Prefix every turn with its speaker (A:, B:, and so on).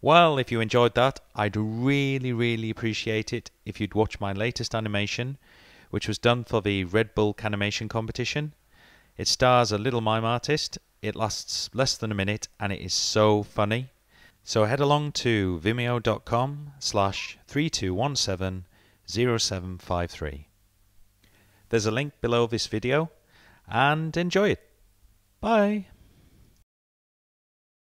A: Well, if you enjoyed that, I'd really appreciate it if you'd watch my latest animation, which was done for the Red Bull Canimation competition. It stars a little mime artist, it lasts less than a minute, and it is so funny. So head along to vimeo.com/32170753. There's a link below this video, and enjoy it. Bye!